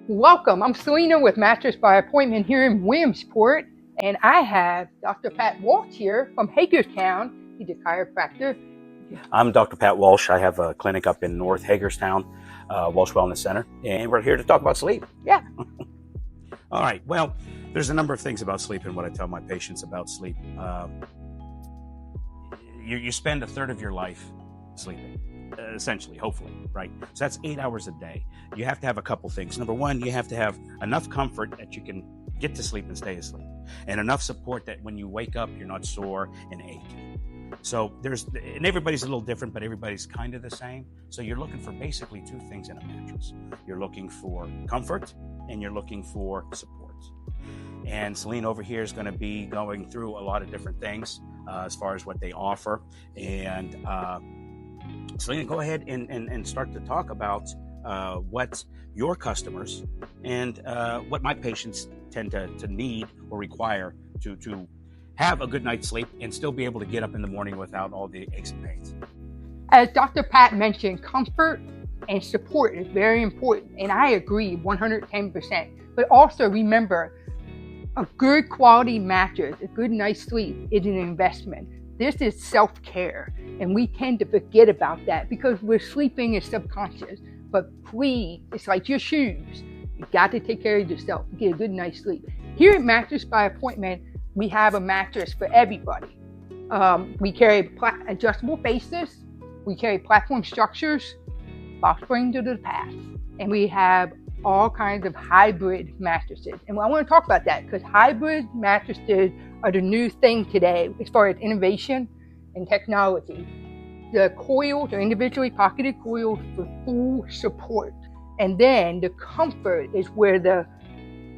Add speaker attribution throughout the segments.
Speaker 1: Welcome. I'm Selena with Mattress by Appointment here in Williamsport, and I have Dr. Pat Walsh here from Hagerstown. He's a chiropractor.
Speaker 2: I'm Dr. Pat Walsh. I have a clinic up in North Hagerstown, Walsh Wellness Center, and we're here to talk about sleep.
Speaker 1: Yeah.
Speaker 2: All right. Well, there's a number of things about sleep and what I tell my patients about sleep. You spend a third of your life sleeping. Essentially, hopefully, right? So that's 8 hours a day. You have to have a couple things. Number one, you have to have enough comfort that you can get to sleep and stay asleep, and enough support that when you wake up, you're not sore and aching. So and everybody's a little different, but everybody's kind of the same. So you're looking for basically two things in a mattress. You're looking for comfort and you're looking for support. And Selena over here is going to be going through a lot of different things as far as what they offer. And Selena, go ahead and start to talk about what your customers and what my patients tend to need or require to have a good night's sleep and still be able to get up in the morning without all the aches and pains.
Speaker 1: As Dr. Pat mentioned, comfort and support is very important, and I agree 110%. But also remember, a good quality mattress, a good night's sleep is an investment. This is self-care, and we tend to forget about that because we're sleeping is subconscious. But please, it's like your shoes. You got to take care of yourself to get a good night's sleep. Here at Mattress by Appointment, we have a mattress for everybody. We carry adjustable bases, we carry platform structures, box springs to the past, and we have all kinds of hybrid mattresses. And I want to talk about that because hybrid mattresses are the new thing today as far as innovation and technology. The coils are individually pocketed coils for full support. And then the comfort is where the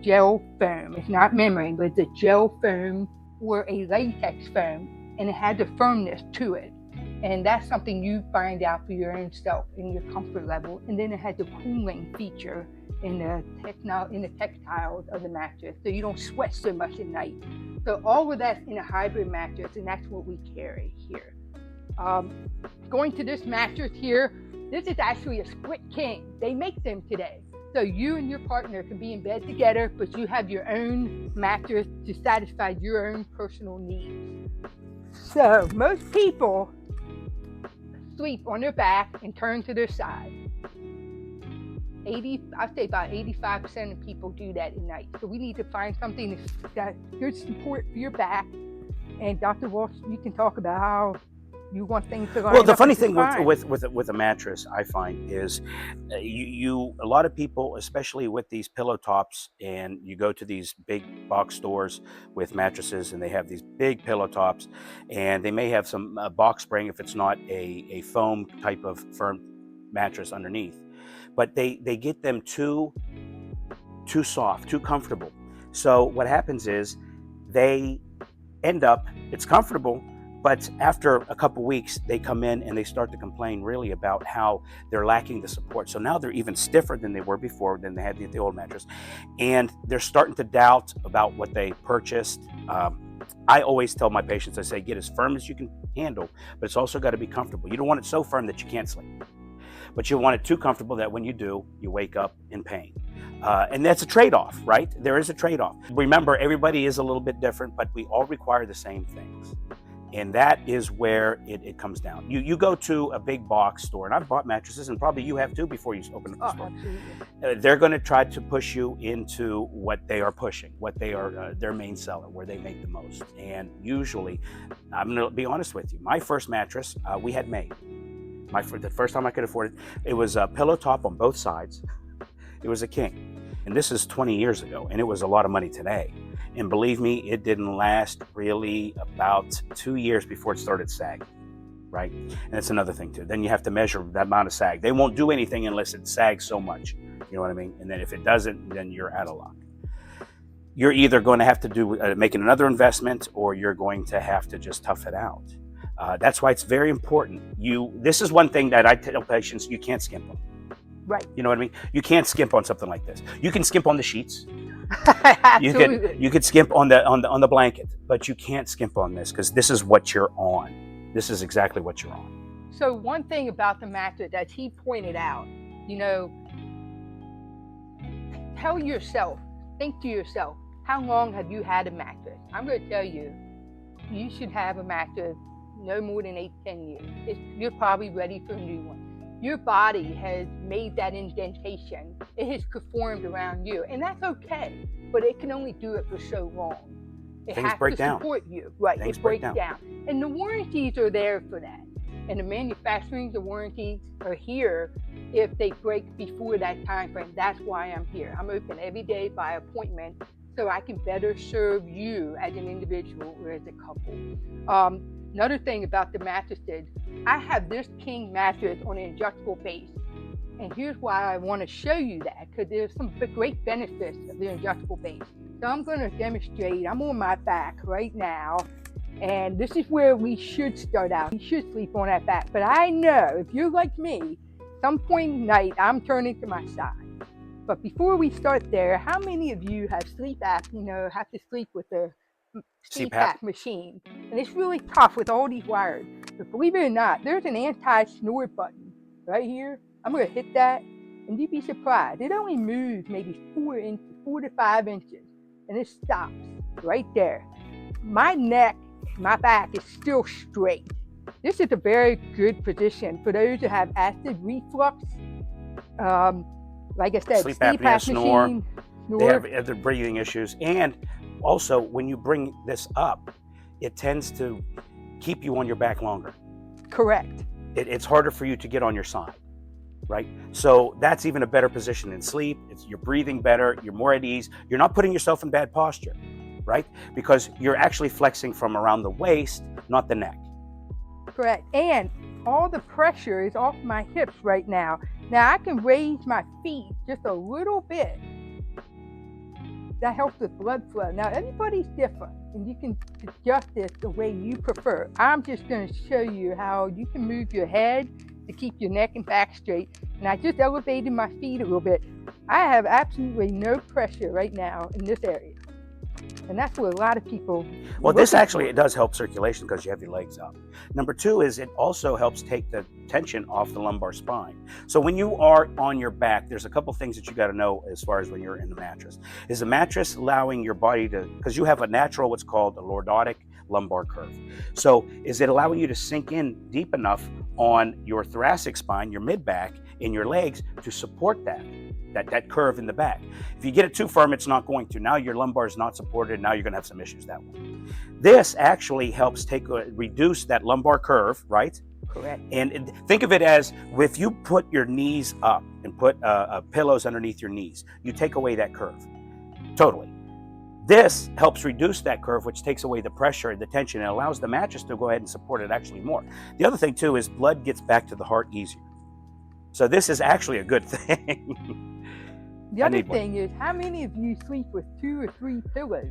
Speaker 1: gel foam, it's not memory, but it's a gel foam or a latex foam, and it has the firmness to it. And that's something you find out for your own self in your comfort level. And then it has a cooling feature in the textiles of the mattress, so you don't sweat so much at night. So all of that's in a hybrid mattress, and that's what we carry here. Going to this mattress here, this is actually a split king. They make them today. So you and your partner can be in bed together, but you have your own mattress to satisfy your own personal needs. So most people sleep on their back and turn to their side. I'd say about 85% of people do that at night. So we need to find something that's good support for your back. And Dr. Walsh, you can talk about how you want things to line
Speaker 2: Well, the
Speaker 1: up
Speaker 2: funny
Speaker 1: and
Speaker 2: thing
Speaker 1: fine.
Speaker 2: with a mattress, I find, is a lot of people, especially with these pillow tops, and you go to these big box stores with mattresses, and they have these big pillow tops, and they may have some box spring if it's not a foam type of firm mattress underneath, but they get them too soft, too comfortable. So what happens is they end up, it's comfortable, but after a couple weeks, they come in and they start to complain really about how they're lacking the support. So now they're even stiffer than they were before, than they had the old mattress. And they're starting to doubt about what they purchased. I always tell my patients, I say, get as firm as you can handle, but it's also got to be comfortable. You don't want it so firm that you can't sleep, but you want it too comfortable that when you do, you wake up in pain. And that's a trade-off, right? There is a trade-off. Remember, everybody is a little bit different, but we all require the same things. And that is where it comes down. You go to a big box store, and I've bought mattresses, and probably you have too before you open up the store.
Speaker 1: Absolutely.
Speaker 2: They're going to try to push you into what they are pushing, what they are their main seller, where they make the most. And usually, I'm going to be honest with you, my first mattress we had made. The first time I could afford it, it was a pillow top on both sides. It was a king. And this is 20 years ago, and it was a lot of money today. And believe me, it didn't last really about 2 years before it started sagging, right? And that's another thing too. Then you have to measure that amount of sag. They won't do anything unless it sags so much. You know what I mean? And then if it doesn't, then you're out of luck. You're either going to have to do making another investment, or you're going to have to just tough it out. That's why it's very important. This is one thing that I tell patients you can't skimp on.
Speaker 1: Right.
Speaker 2: You know what I mean? You can't skimp on something like this. You can skimp on the sheets. You could skimp on the blanket, but you can't skimp on this because this is what you're on. This is exactly what you're on.
Speaker 1: So one thing about the mattress, as he pointed out, tell yourself, think to yourself, how long have you had a mattress? I'm going to tell you, you should have a mattress no more than 8 to 10 years. You're probably ready for a new one. Your body has made that indentation. It has conformed around you, and that's okay, but it can only do it for so long. It
Speaker 2: Things
Speaker 1: has
Speaker 2: break
Speaker 1: to
Speaker 2: down.
Speaker 1: support you. Right,
Speaker 2: Things
Speaker 1: it breaks
Speaker 2: break
Speaker 1: down. And the warranties are there for that. And the manufacturing, the warranties are here if they break before that time frame. That's why I'm here. I'm open every day by appointment so I can better serve you as an individual or as a couple. Another thing about the mattresses, I have this king mattress on an adjustable base. And here's why I want to show you that, because there's some great benefits of the adjustable base. So I'm going to demonstrate. I'm on my back right now. And this is where we should start out. You should sleep on that back. But I know if you're like me, some point in the night, I'm turning to my side. But before we start there, how many of you have sleep apnea, have to sleep with a CPAP machine? And it's really tough with all these wires. But believe it or not, there's an anti-snore button right here. I'm going to hit that, and you'd be surprised. It only moves maybe 4 to 5 inches, and it stops right there. My neck, my back is still straight. This is a very good position for those who have acid reflux. Like I said,
Speaker 2: sleep apnea, snore. They have other breathing issues. And also, when you bring this up, it tends to keep you on your back longer.
Speaker 1: Correct.
Speaker 2: It's harder for you to get on your side, right? So that's even a better position in sleep. You're breathing better. You're more at ease. You're not putting yourself in bad posture, right? Because you're actually flexing from around the waist, not the neck.
Speaker 1: Correct. And all the pressure is off my hips right now. Now I can raise my feet just a little bit. That helps with blood flow. Now everybody's different, and you can adjust this the way you prefer. I'm just going to show you how you can move your head to keep your neck and back straight. And I just elevated my feet a little bit. I have absolutely no pressure right now in this area. And that's what a lot of people...
Speaker 2: Well, this actually, it does help circulation because you have your legs up. Number two is it also helps take the tension off the lumbar spine. So when you are on your back, there's a couple things that you got to know as far as when you're in the mattress. Is the mattress allowing your body to, because you have a natural, what's called a lordotic lumbar curve. So is it allowing you to sink in deep enough on your thoracic spine, your mid-back, and your legs to support that curve in the back? If you get it too firm, it's not going to. Now your lumbar is not supported. Now you're going to have some issues that way. This actually helps reduce that lumbar curve, right?
Speaker 1: Correct.
Speaker 2: And think of it as if you put your knees up and put pillows underneath your knees, you take away that curve. Totally. This helps reduce that curve, which takes away the pressure and the tension and allows the mattress to go ahead and support it actually more. The other thing too is blood gets back to the heart easier. So this is actually a good thing.
Speaker 1: The other thing is, how many of you sleep with 2 or 3 pillows?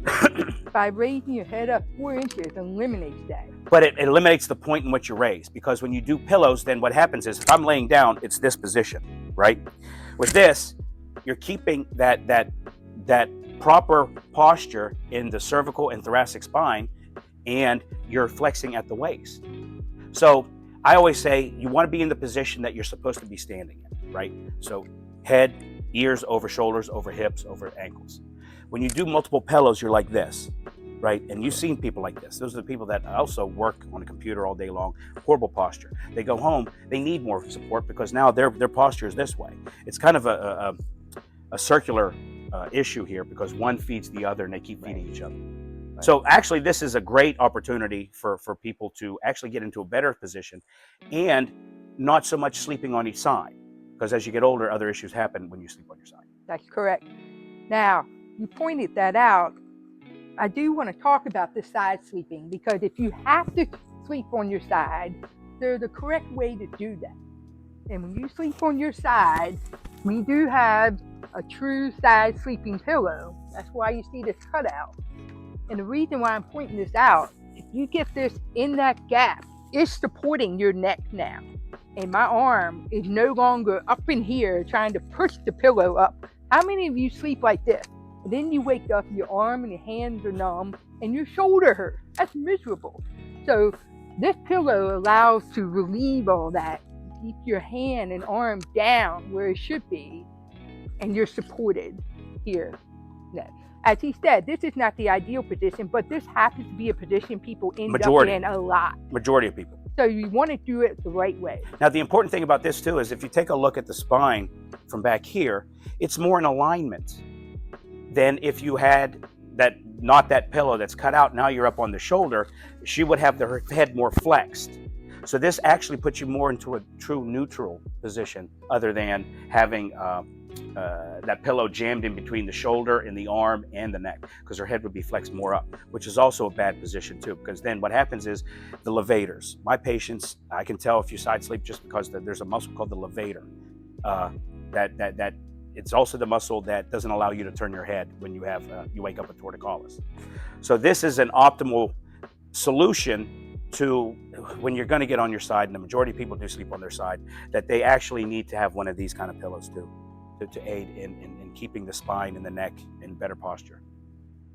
Speaker 1: By raising your head up 4 inches eliminates that.
Speaker 2: But it eliminates the point in which you raise, because when you do pillows, then what happens is if I'm laying down, it's this position, right? With this, you're keeping that proper posture in the cervical and thoracic spine, and you're flexing at the waist. So I always say you want to be in the position that you're supposed to be standing in, right? So head, ears over shoulders, over hips, over ankles. When you do multiple pillows, you're like this, right? And you've seen people like this. Those are the people that also work on a computer all day long, horrible posture. They go home, they need more support because now their posture is this way. It's kind of a circular issue here because one feeds the other and they keep feeding each other. Right. So actually this is a great opportunity for people to actually get into a better position and not so much sleeping on each side, because as you get older, other issues happen when you sleep on your side.
Speaker 1: That's correct. Now, you pointed that out. I do want to talk about the side sleeping, because if you have to sleep on your side, there's the correct way to do that. And when you sleep on your side, we do have a true side sleeping pillow. That's why you see this cutout. And the reason why I'm pointing this out, if you get this in that gap, it's supporting your neck now. And my arm is no longer up in here trying to push the pillow up. How many of you sleep like this? And then you wake up, your arm and your hands are numb, and your shoulder hurts. That's miserable. So this pillow allows to relieve all that. Keep your hand and arm down where it should be, and you're supported. here. As he said, this is not the ideal position, but this happens to be a position people end up in a lot.
Speaker 2: Majority of people.
Speaker 1: So you want to do it the right way.
Speaker 2: Now, the important thing about this too is if you take a look at the spine from back here, it's more in alignment than if you had that, not that pillow that's cut out, now you're up on the shoulder. She would have her head more flexed. So this actually puts you more into a true neutral position other than having that pillow jammed in between the shoulder and the arm and the neck, because her head would be flexed more up, which is also a bad position too, because then what happens is the levators. My patients, I can tell if you side sleep just because there's a muscle called the levator. That it's also the muscle that doesn't allow you to turn your head when you have you wake up with torticollis. So this is an optimal solution to when you're going to get on your side, and the majority of people do sleep on their side, that they actually need to have one of these kind of pillows too, to aid in keeping the spine and the neck in better posture.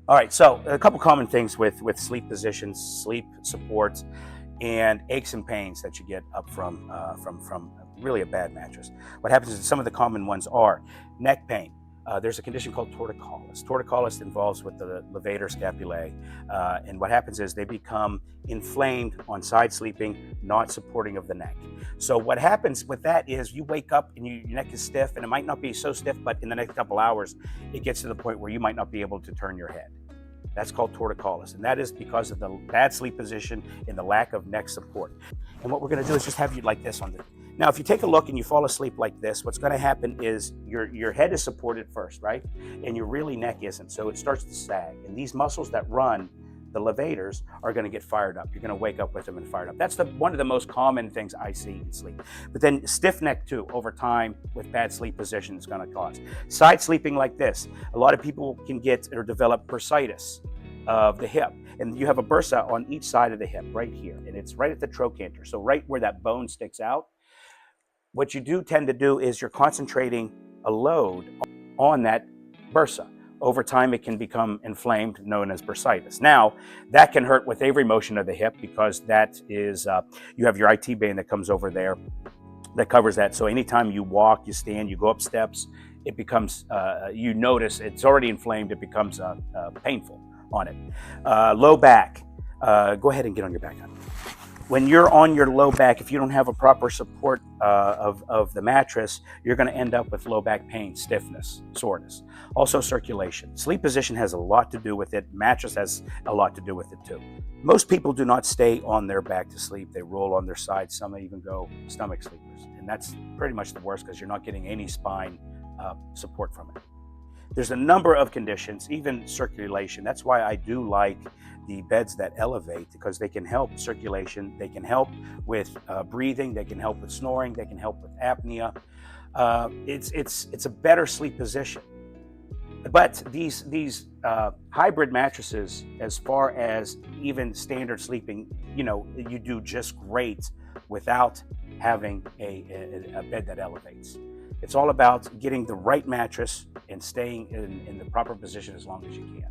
Speaker 2: All right, so a couple common things with sleep positions, sleep supports, and aches and pains that you get up from really a bad mattress. What happens is some of the common ones are neck pain. There's a condition called torticollis. Torticollis involves with the levator scapulae, and what happens is they become inflamed on side sleeping, not supporting of the neck. So what happens with that is you wake up and your neck is stiff, and it might not be so stiff, but in the next couple hours, it gets to the point where you might not be able to turn your head. That's called torticollis, and that is because of the bad sleep position and the lack of neck support. And what we're going to do is just have you like this on the. Now, if you take a look and you fall asleep like this, what's going to happen is your head is supported first, right? And your really neck isn't, so it starts to sag. And these muscles that run the levators are going to get fired up. You're going to wake up with them and fired up. That's one of the most common things I see in sleep. But then stiff neck too, over time with bad sleep position is going to cause. Side sleeping like this, a lot of people can get or develop bursitis of the hip. And you have a bursa on each side of the hip right here. And it's right at the trochanter. So right where that bone sticks out. What you do tend to do is you're concentrating a load on that bursa. Over time, it can become inflamed, known as bursitis. Now, that can hurt with every motion of the hip because that is, you have your IT band that comes over there that covers that. So anytime you walk, you stand, you go up steps, it becomes, you notice it's already inflamed, it becomes painful on it. Low back, go ahead and get on your back. When you're on your low back, if you don't have a proper support of the mattress, you're going to end up with low back pain, stiffness, soreness. Also circulation. Sleep position has a lot to do with it. Mattress has a lot to do with it too. Most people do not stay on their back to sleep. They roll on their side. Some even go stomach sleepers. And that's pretty much the worst because you're not getting any spine support from it. There's a number of conditions, even circulation. That's why I do like the beds that elevate, because they can help circulation, they can help with breathing, they can help with snoring, they can help with apnea. It's a better sleep position. But these hybrid mattresses, as far as even standard sleeping, you do just great without having a bed that elevates. It's all about getting the right mattress and staying in the proper position as long as you can.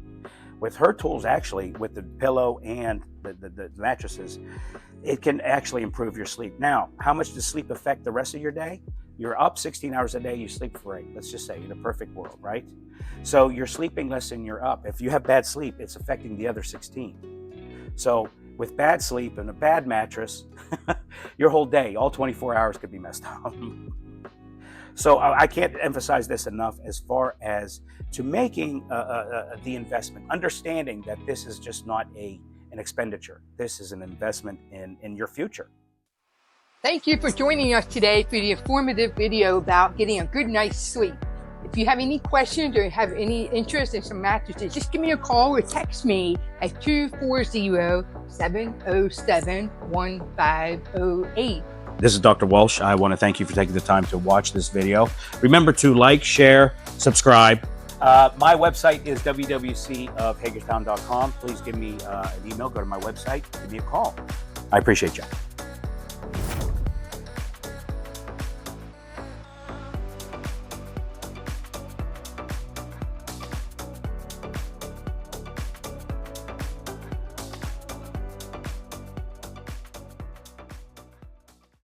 Speaker 2: With her tools, actually, with the pillow and the mattresses, it can actually improve your sleep. Now, how much does sleep affect the rest of your day? You're up 16 hours a day, you sleep for 8, let's just say, in a perfect world, right? So you're sleeping less than you're up. If you have bad sleep, it's affecting the other 16. So with bad sleep and a bad mattress, your whole day, all 24 hours could be messed up. So I can't emphasize this enough as far as to making the investment, understanding that this is just not an expenditure. This is an investment in your future.
Speaker 1: Thank you for joining us today for the informative video about getting a good night's sleep. If you have any questions or have any interest in some mattresses, just give me a call or text me at 240-707-1508.
Speaker 2: This is Dr. Walsh. I want to thank you for taking the time to watch this video. Remember to like, share, subscribe. My website is wwc.hagerstown.com. Please give me an email, go to my website, give me a call. I appreciate you.